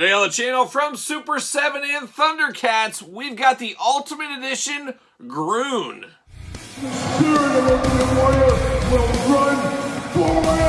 Today on the channel from Super 7 and Thundercats, we've got the Ultimate Edition Groon. The spirit of Olympian Warrior will run forever!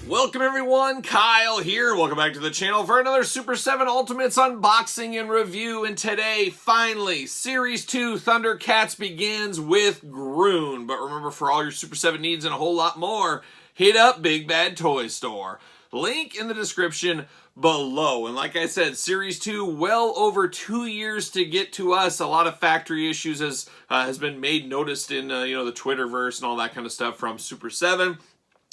Welcome everyone, Kyle here. Welcome back to the channel for another Super 7 Ultimates unboxing and review. And today, finally, Series 2 Thundercats begins with Groon. But remember, for all your Super 7 needs and a whole lot more, hit up Big Bad Toy Store. Link in the description below. And like I said, Series 2, well over 2 years to get to us. A lot of factory issues has been made noticed in the Twitterverse and all that kind of stuff from Super 7.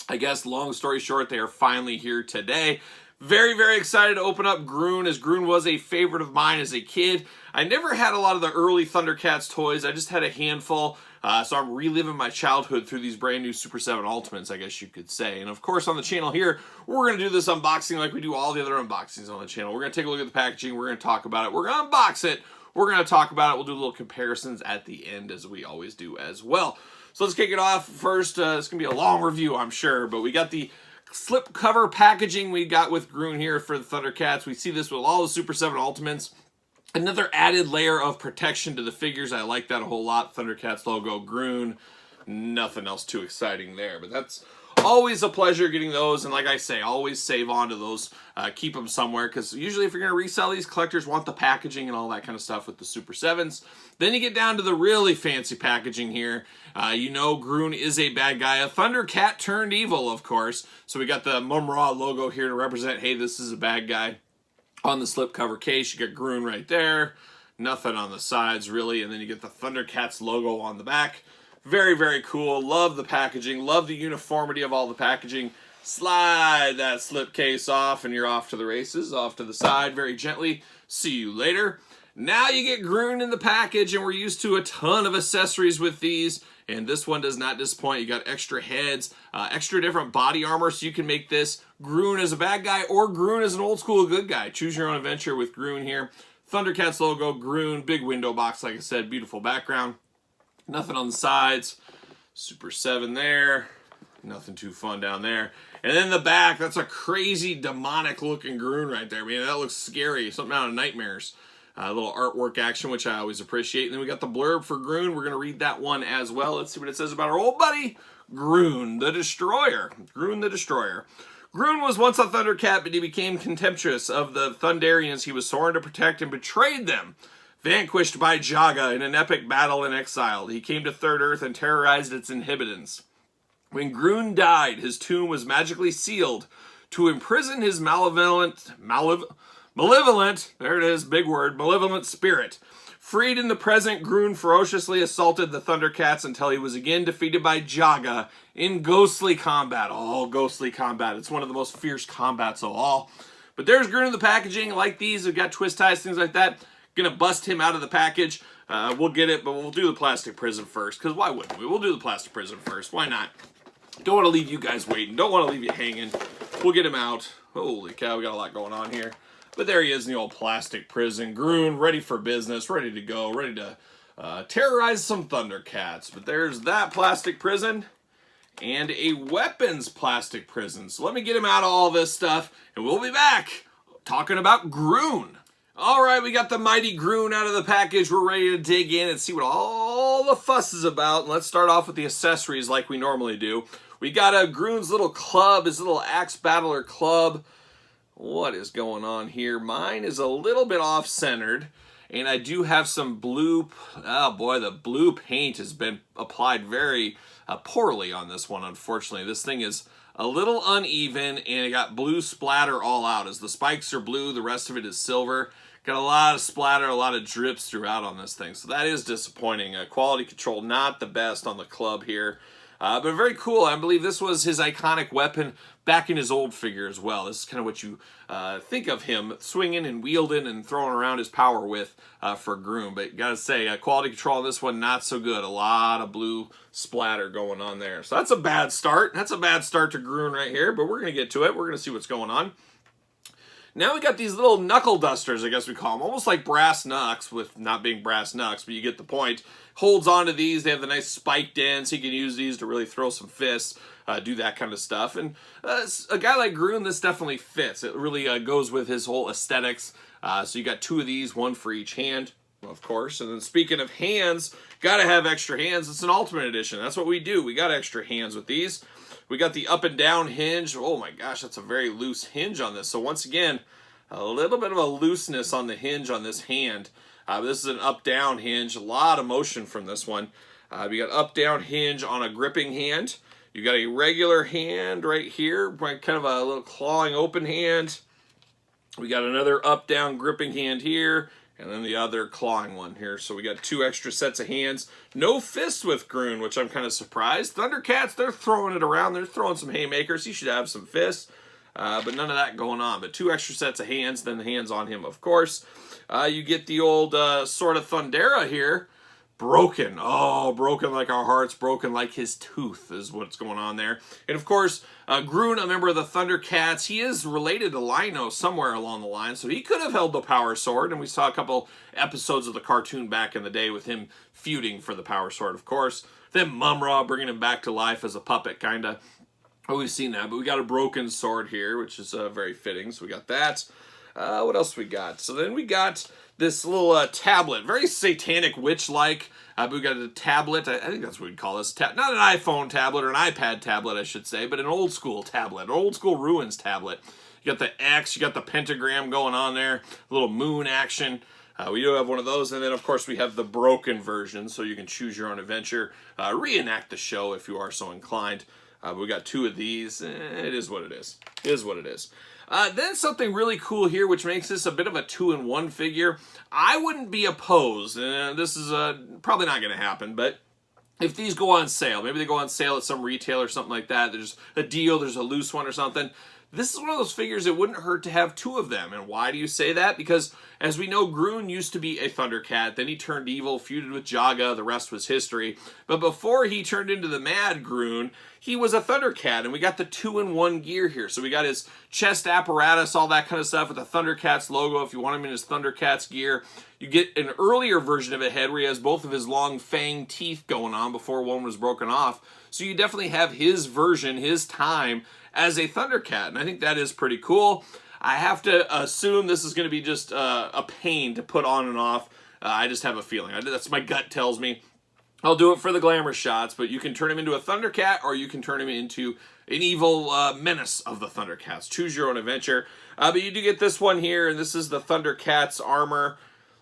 I guess, long story short, they are finally here today. Very, very excited to open up Groon, as Groon was a favorite of mine as a kid. I never had a lot of the early Thundercats toys. I just had a handful. So I'm reliving my childhood through these brand new Super 7 Ultimates, I guess you could say. And of course, on the channel here, we're going to do this unboxing like we do all the other unboxings on the channel. We're going to take a look at the packaging. We're going to talk about it. We're going to unbox it. We're going to talk about it. We'll do little comparisons at the end, as we always do as well. So let's kick it off first. It's going to be a long review, I'm sure, but we got the slip cover packaging we got with Groon here for the Thundercats. We see this with all the Super 7 Ultimates. Another added layer of protection to the figures. I like that a whole lot. Thundercats logo, Groon. Nothing else too exciting there, but that's always a pleasure getting those. And like I say, always save on to those. Keep them somewhere, because usually if you're going to resell these, collectors want the packaging and all that kind of stuff with the Super 7s. Then you get down to the really fancy packaging here. You know Groon is a bad guy. A Thundercat turned evil, of course. So we got the Mumm-Ra logo here to represent, hey, this is a bad guy. On the slipcover case, you got Groon right there. Nothing on the sides, really. And then you get the Thundercats logo on the back. Very, very cool. Love the packaging. Love the uniformity of all the packaging. Slide that slipcase off, and you're off to the races. Off to the side very gently. See you later. Now you get Groon in the package, and we're used to a ton of accessories with these. And this one does not disappoint. You got extra heads, extra different body armor, so you can make this Groon as a bad guy or Groon as an old school good guy. Choose your own adventure with Groon here. Thundercats logo, Groon, big window box, like I said, beautiful background. Nothing on the sides. Super 7 there. Nothing too fun down there. And then the back, that's a crazy demonic looking Groon right there. Man, that looks scary. Something out of Nightmares. A little artwork action, which I always appreciate. And then we got the blurb for Groon. We're going to read that one as well. Let's see what it says about our old buddy, Groon the Destroyer. Groon the Destroyer. Groon was once a Thundercat, but he became contemptuous of the Thunderians he was sworn to protect and betrayed them. Vanquished by Jaga in an epic battle and exiled, he came to Third Earth and terrorized its inhabitants. When Groon died, his tomb was magically sealed to imprison his malevolent, there it is, big word, malevolent spirit. Freed in the present, Groon ferociously assaulted the Thundercats until he was again defeated by Jaga in ghostly combat. Oh, ghostly combat. It's one of the most fierce combats of all. But there's Groon in the packaging. Like these, they've got twist ties, things like that. Gonna bust him out of the package. We'll get it, but we'll do the plastic prison first, because why wouldn't we? We'll do the plastic prison first. Why not? Don't want to leave you guys waiting. Don't want to leave you hanging. We'll get him out. Holy cow, we got a lot going on here. But there he is in the old plastic prison. Groon, ready for business, ready to go, ready to terrorize some Thundercats. But there's that plastic prison and a weapons plastic prison. So let me get him out of all this stuff, and we'll be back talking about Groon. All right, we got the mighty Groon out of the package. We're ready to dig in and see what all the fuss is about. And let's start off with the accessories like we normally do. We got Groon's little club, his little Axe Battler club. What is going on here? Mine is a little bit off-centered, and I do have some blue. Oh boy, the blue paint has been applied very poorly on this one, unfortunately. This thing is a little uneven, and it got blue splatter all out. As the spikes are blue, the rest of it is silver. Got a lot of splatter, a lot of drips throughout on this thing, so that is disappointing. Quality control not the best on the club here, but very cool. I believe this was his iconic weapon back in his old figure as well. This is kind of what you think of him swinging and wielding and throwing around his power with for Groon. But gotta say, quality control on this one not so good. A lot of blue splatter going on there, so that's a bad start. That's a bad start to Groon right here, but we're gonna get to it. We're gonna see what's going on. Now we got these little knuckle dusters, I guess we call them, almost like brass knucks, with not being brass knucks, but you get the point. Holds onto these. They have the nice spiked ends. He can use these to really throw some fists, do that kind of stuff. And a guy like Grun, this definitely fits. It really goes with his whole aesthetics. So you got 2 of these, 1 for each hand, of course. And then speaking of hands, gotta have extra hands. It's an Ultimate Edition. That's what we do. We got extra hands with these. We got the up and down hinge. Oh my gosh, that's a very loose hinge on this. So once again, a little bit of a looseness on the hinge on this hand. This is an up-down hinge. A lot of motion from this one. We got up-down hinge on a gripping hand. You got a regular hand right here, kind of a little clawing open hand. We got another up-down gripping hand here, and then the other clawing one here. So we got 2 extra sets of hands. No fists with Grun, which I'm kind of surprised. Thundercats, they're throwing it around. They're throwing some haymakers. He should have some fists. But none of that going on. But 2 extra sets of hands, then the hands on him, of course. You get the old Sword of Thundera here. Broken. Oh, broken like our hearts, broken like his tooth is what's going on there. And of course, Grun, a member of the Thundercats, he is related to Lion-O somewhere along the line, so he could have held the Power Sword, and we saw a couple episodes of the cartoon back in the day with him feuding for the Power Sword, of course. Then Mumm-Ra bringing him back to life as a puppet, kind of. Oh, we've seen that, but we got a broken sword here, which is very fitting, so we got that. What else we got? So then we got this little tablet, very satanic witch-like. But we got a tablet. I think that's what we'd call this. Not an iPhone tablet or an iPad tablet, I should say, but an old-school tablet, an old-school Ruins tablet. You got the X, you got the pentagram going on there, a little moon action. We do have one of those, and then, of course, we have the broken version, so you can choose your own adventure, reenact the show if you are so inclined. We got 2 of these. It is what it is. It is what it is. Then something really cool here, which makes this a bit of a 2-in-1 figure. I wouldn't be opposed, and this is probably not going to happen, but if these go on sale, maybe they go on sale at some retailer or something like that, there's a deal, there's a loose one or something, this is one of those figures it wouldn't hurt to have 2 of them. And why do you say that? Because, as we know, Grun used to be a Thundercat, then he turned evil, feuded with Jaga, the rest was history. But before he turned into the Mad Grun, he was a Thundercat, and we got the 2-in-1 gear here. So we got his chest apparatus, all that kind of stuff with the Thundercats logo if you want him in his Thundercats gear. You get an earlier version of a head where he has both of his long fang teeth going on before one was broken off. So you definitely have his version, his time, as a Thundercat, and I think that is pretty cool. I have to assume this is going to be just a pain to put on and off. I just have a feeling. That's my gut tells me. I'll do it for the glamour shots, but you can turn him into a Thundercat, or you can turn him into an evil menace of the Thundercats. Choose your own adventure. But you do get this one here, and this is the Thundercats armor.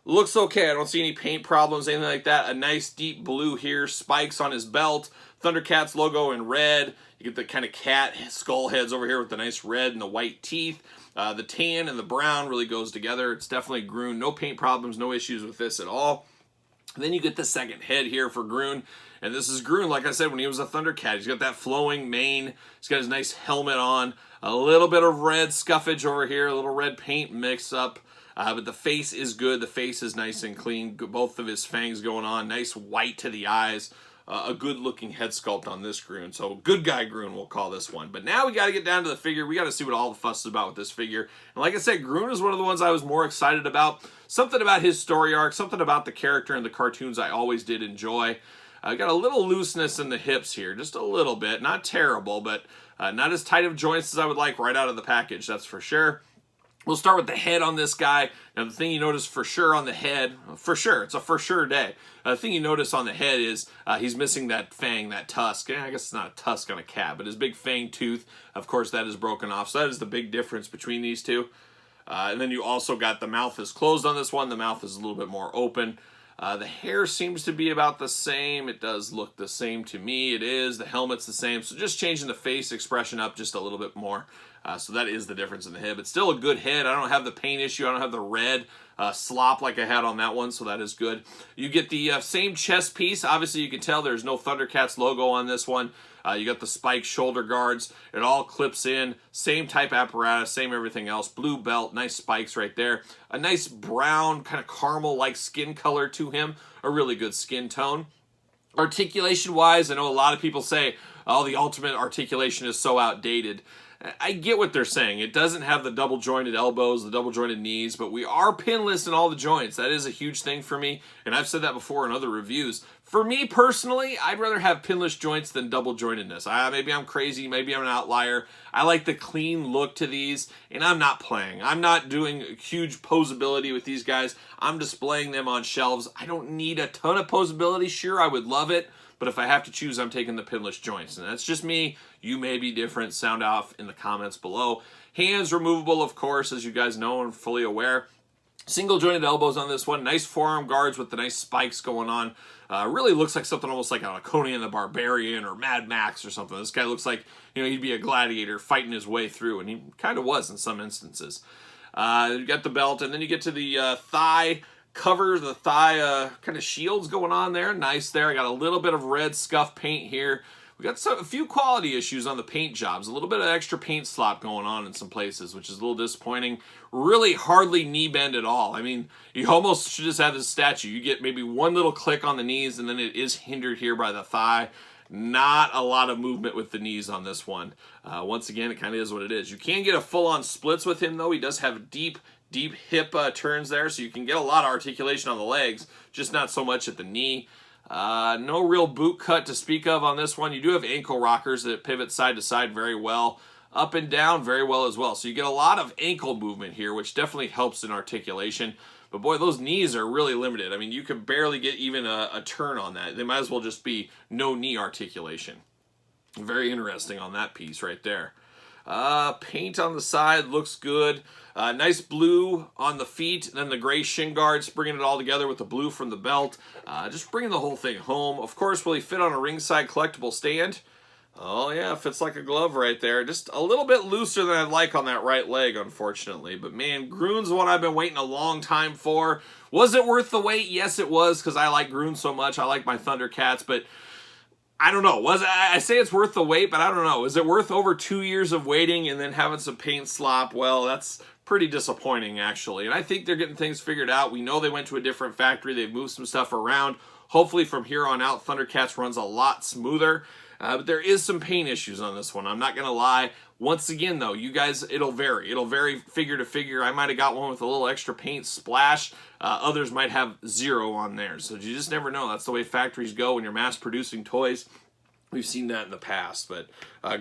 Looks okay. I don't see any paint problems, anything like that. A nice deep blue here, spikes on his belt. Thundercats logo in red. You get the kind of cat skull heads over here with the nice red and the white teeth. The tan and the brown really goes together. It's definitely Grun. No paint problems, no issues with this at all. And then you get the second head here for Grun. And this is Grun, like I said, when he was a Thundercat. He's got that flowing mane. He's got his nice helmet on. A little bit of red scuffage over here. A little red paint mix up. But the face is good. The face is nice and clean. Both of his fangs going on. Nice white to the eyes. A good-looking head sculpt on this Grun. So, good guy Grun, we'll call this one. But now we got to get down to the figure. We got to see what all the fuss is about with this figure. And like I said, Grun is one of the ones I was more excited about. Something about his story arc, something about the character in the cartoons I always did enjoy. I got a little looseness in the hips here, just a little bit. Not terrible, but not as tight of joints as I would like right out of the package, that's for sure. We'll start with the head on this guy. Now, the thing you notice for sure on the head, for sure, it's a for sure day. The thing you notice on the head is he's missing that fang, that tusk. I guess it's not a tusk on a cat, but his big fang tooth, of course, that is broken off. So that is the big difference between these two. And then you also got the mouth is closed on this one. The mouth is a little bit more open. The hair seems to be about the same. It does look the same to me. It is. The helmet's the same. So just changing the face expression up just a little bit more. So that is the difference in the head. It's still a good head. I don't have the paint issue. I don't have the red slop like I had on that one, so that is good. You get the same chest piece. Obviously, you can tell there's no Thundercats logo on this one. You got the spike shoulder guards. It all clips in. Same type apparatus, same everything else. Blue belt, nice spikes right there. A nice brown, kind of caramel-like skin color to him. A really good skin tone. Articulation-wise, I know a lot of people say, oh, the Ultimate articulation is so outdated. I get what they're saying. It doesn't have the double jointed elbows, the double jointed knees, but we are pinless in all the joints. That is a huge thing for me, and I've said that before in other reviews. For me personally, I'd rather have pinless joints than double jointedness. Maybe I'm crazy, maybe I'm an outlier. I like the clean look to these, and I'm not playing. I'm not doing huge posability with these guys. I'm displaying them on shelves. I don't need a ton of posability. Sure, I would love it, but if I have to choose, I'm taking the pinless joints. And that's just me. You may be different. Sound off in the comments below. Hands removable, of course, as you guys know and fully aware. Single jointed elbows on this one. Nice forearm guards with the nice spikes going on. Really looks like something almost like a Conan the Barbarian or Mad Max or something. This guy looks like, he'd be a gladiator fighting his way through, and he kind of was in some instances. You got the belt, and then you get to the thigh cover, the thigh kind of shields going on there. Nice there. I got a little bit of red scuff paint here. We got a few quality issues on the paint jobs. A little bit of extra paint slop going on in some places, which is a little disappointing. Really hardly knee bend at all. I mean, you almost should just have this statue. You get maybe one little click on the knees, and then it is hindered here by the thigh. Not a lot of movement with the knees on this one. Once again, it kind of is what it is. You can get a full-on splits with him, though. He does have deep hip turns there, so you can get a lot of articulation on the legs, just not so much at the knee. No real boot cut to speak of on this one. You do have ankle rockers that pivot side to side very well. Up and down very well as well. So you get a lot of ankle movement here, which definitely helps in articulation. But boy, those knees are really limited. I mean, you could barely get even a turn on that. They might as well just be no knee articulation. Very interesting on that piece right there. Paint on the side looks good. Nice blue on the feet, and then the gray shin guards, bringing it all together with the blue from the belt. Just bringing the whole thing home. Of course, will he fit on a ringside collectible stand? Oh yeah, fits like a glove right there. Just a little bit looser than I'd like on that right leg, unfortunately. But man, Groon's one I've been waiting a long time for. Was it worth the wait? Yes, it was, because I like Groon so much. I like my Thundercats, but I don't know. I say it's worth the wait, but I don't know. Is it worth over 2 years of waiting and then having some paint slop? Well, that's pretty disappointing, actually. And I think they're getting things figured out. We know they went to a different factory. They've moved some stuff around. Hopefully from here on out, Thundercats runs a lot smoother. But there is some paint issues on this one. I'm not going to lie. Once again, though, you guys, it'll vary. It'll vary figure to figure. I might have got one with a little extra paint splash. Others might have 0 on theirs. So you just never know. That's the way factories go when you're mass producing toys. We've seen that in the past. But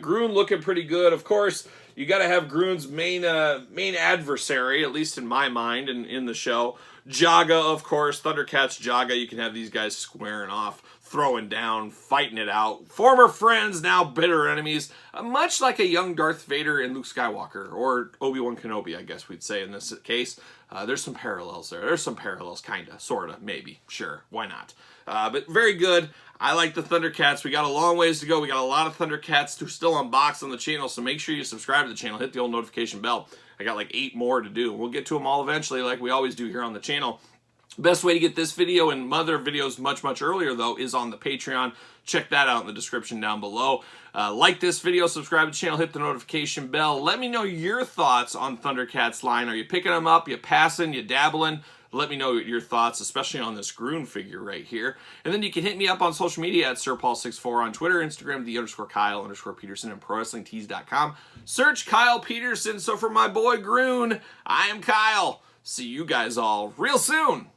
Groon looking pretty good. Of course, you got to have Groon's main adversary, at least in my mind and in the show. Jaga, of course. Thundercats Jaga. You can have these guys squaring off, throwing down, fighting it out. Former friends, now bitter enemies. Much like a young Darth Vader and Luke Skywalker, or Obi-Wan Kenobi, I guess we'd say in this case. There's some parallels there. There's some parallels, kinda, sorta, maybe, sure, why not? But very good. I like the Thundercats. We got a long ways to go. We got a lot of Thundercats to still unbox on the channel, so make sure you subscribe to the channel. Hit the old notification bell. I got like 8 more to do. We'll get to them all eventually, like we always do here on the channel. Best way to get this video and other videos much earlier, though, is on the Patreon. Check that out in the description down below. Like this video, subscribe to the channel, hit the notification bell. Let me know your thoughts on Thundercats line. Are you picking them up? You passing? You dabbling? Let me know your thoughts, especially on this Groon figure right here. And then you can hit me up on social media at SirPaul64 on Twitter, Instagram, _Kyle_Peterson, and ProWrestlingTees.com. Search Kyle Peterson. So for my boy Groon, I am Kyle. See you guys all real soon.